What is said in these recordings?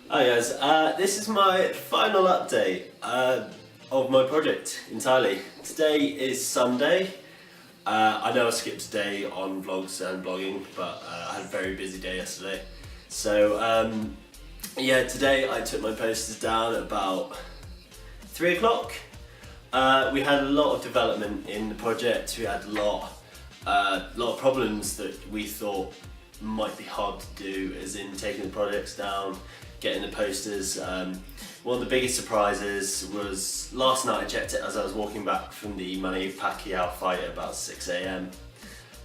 Hi guys, this is my final update of my project entirely. Today is Sunday. I know I skipped a day on vlogs and blogging, but I had a very busy day yesterday. So yeah, today I took my posters down at about 3 o'clock. We had a lot of development in the project. We had a lot of problems that we thought might be hard to do, as in taking the projects down, getting the posters. One of the biggest surprises was last night I checked it as I was walking back from the Manny Pacquiao fight at about 6 AM.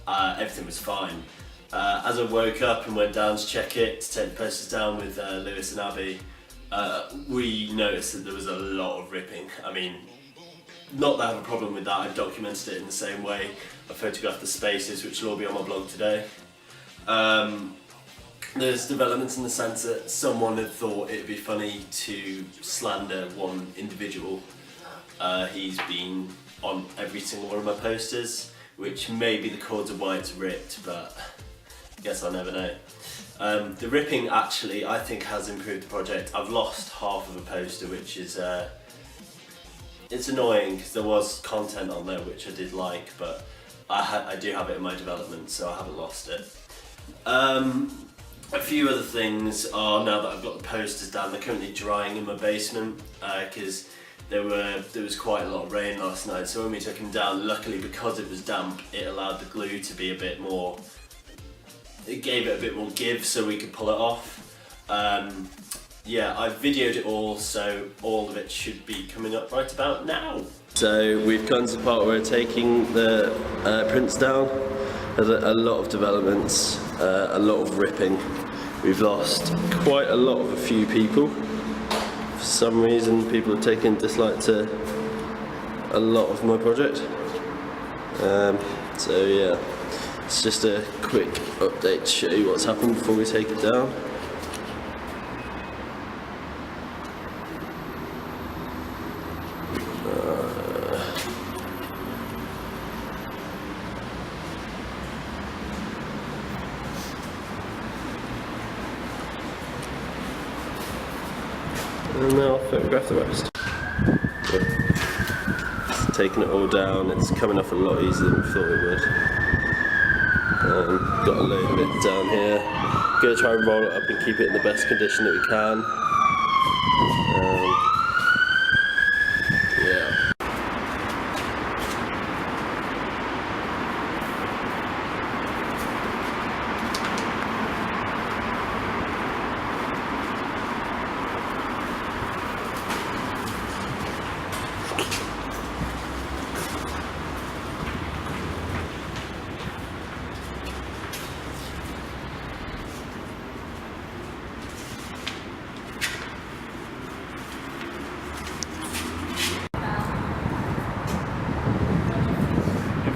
Everything was fine. As I woke up and went down to check it, to take the posters down with Lewis and Abby, we noticed that there was a lot of ripping. I mean, not that I have a problem with that, I've documented it in the same way. I photographed the spaces, which will all be on my blog today. There's developments in the sense that someone had thought it'd be funny to slander one individual. He's been on every single one of my posters, which may be the cause of why it's ripped, but I guess I'll never know. The ripping actually, I think, has improved the project. I've lost half of a poster, which is it's annoying because there was content on there which I did like, but I do have it in my development, so I haven't lost it. A few other things are, now that I've got the posters down, they're currently drying in my basement because there was quite a lot of rain last night, so when we took them down, luckily because it was damp, it allowed the glue to be a bit more, it gave it a bit more give so we could pull it off. Yeah, I've videoed it all, so all of it should be coming up right about now. So we've come to the part where we're taking the prints down. There's a lot of developments, a lot of ripping. We've lost quite a lot of a few people. For some reason, people have taken dislike to a lot of my project. So yeah, it's just a quick update to show you what's happened before we take it down. And now I'll photograph the rest. It's taking it all down, it's coming off a lot easier than we thought it would. Got a load of it down here. Gonna try and roll it up and keep it in the best condition that we can. Yeah.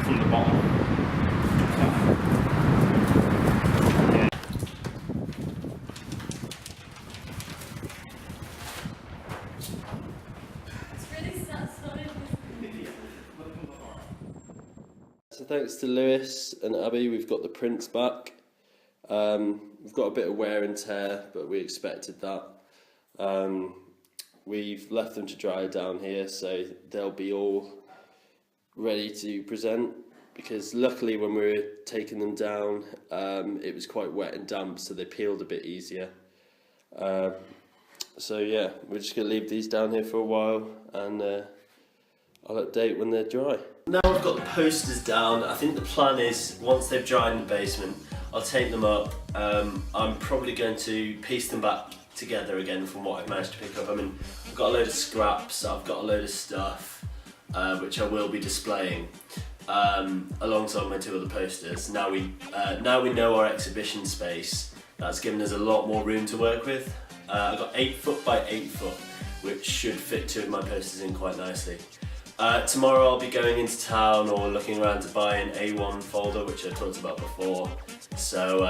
From the bottom. So thanks to Lewis and Abby, we've got the prints back. We've got a bit of wear and tear, but we expected that. We've left them to dry down here, so they'll be all ready to present, because luckily when we were taking them down it was quite wet and damp, so they peeled a bit easier. So yeah, we're just going to leave these down here for a while, and I'll update when they're dry. Now I've got the posters down, I think the plan is once they've dried in the basement, I'll take them up. I'm probably going to piece them back together again from what I've managed to pick up. I mean, I've got a load of scraps, I've got a load of stuff which I will be displaying alongside my two other posters. Now we know our exhibition space. That's given us a lot more room to work with. I've got 8 foot by 8 foot, which should fit 2 of my posters in quite nicely. Tomorrow I'll be going into town or looking around to buy an A1 folder, which I talked about before. So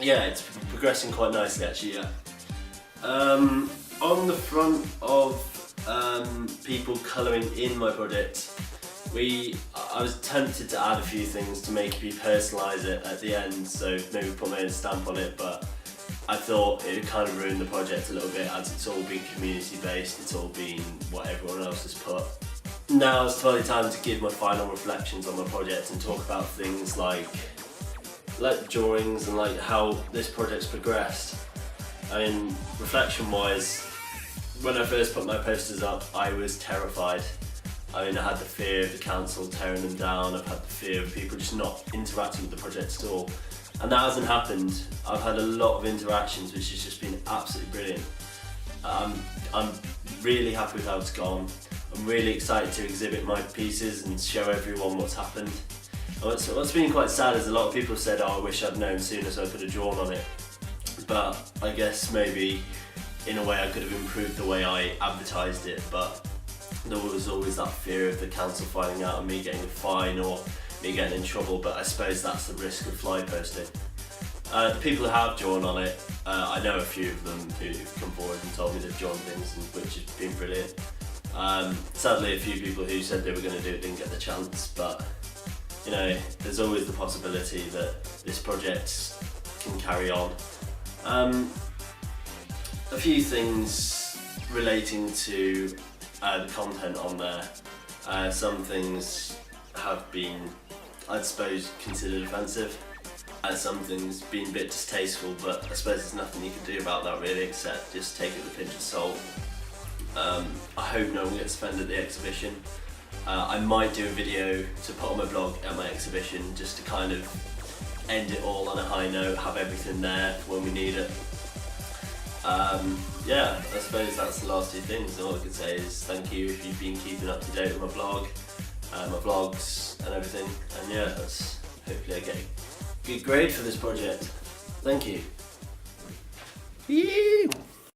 yeah, it's progressing quite nicely actually. Yeah. On the front of people colouring in my project, I was tempted to add a few things to maybe personalise it at the end, so maybe put my own stamp on it, but I thought it would kind of ruin the project a little bit, as it's all been community based, it's all been what everyone else has put. Now it's totally time to give my final reflections on my project and talk about things like drawings and like how this project's progressed. I mean, reflection wise, when I first put my posters up, I was terrified. I mean, I had the fear of the council tearing them down, I've had the fear of people just not interacting with the project at all. And that hasn't happened. I've had a lot of interactions, which has just been absolutely brilliant. I'm really happy with how it's gone. I'm really excited to exhibit my pieces and show everyone what's happened. What's been quite sad is a lot of people said, oh, I wish I'd known sooner so I could have drawn on it. But I guess maybe in a way I could have improved the way I advertised it, but there was always that fear of the council finding out and me getting a fine or me getting in trouble, but I suppose that's the risk of fly posting. The people who have drawn on it, I know a few of them who've come forward and told me they've drawn things, which has been brilliant. Sadly, a few people who said they were going to do it didn't get the chance, but you know, there's always the possibility that this project can carry on. A few things relating to the content on there. Some things have been, I suppose, considered offensive. Some things been a bit distasteful, but I suppose there's nothing you can do about that really, except just take it with a pinch of salt. I hope no one gets offended at the exhibition. I might do a video to put on my blog at my exhibition, just to kind of end it all on a high note, have everything there when we need it. Yeah, I suppose that's the last two things. All I can say is thank you if you've been keeping up to date with my blog, my vlogs and everything. And yeah, hopefully I get a good grade for this project. Thank you.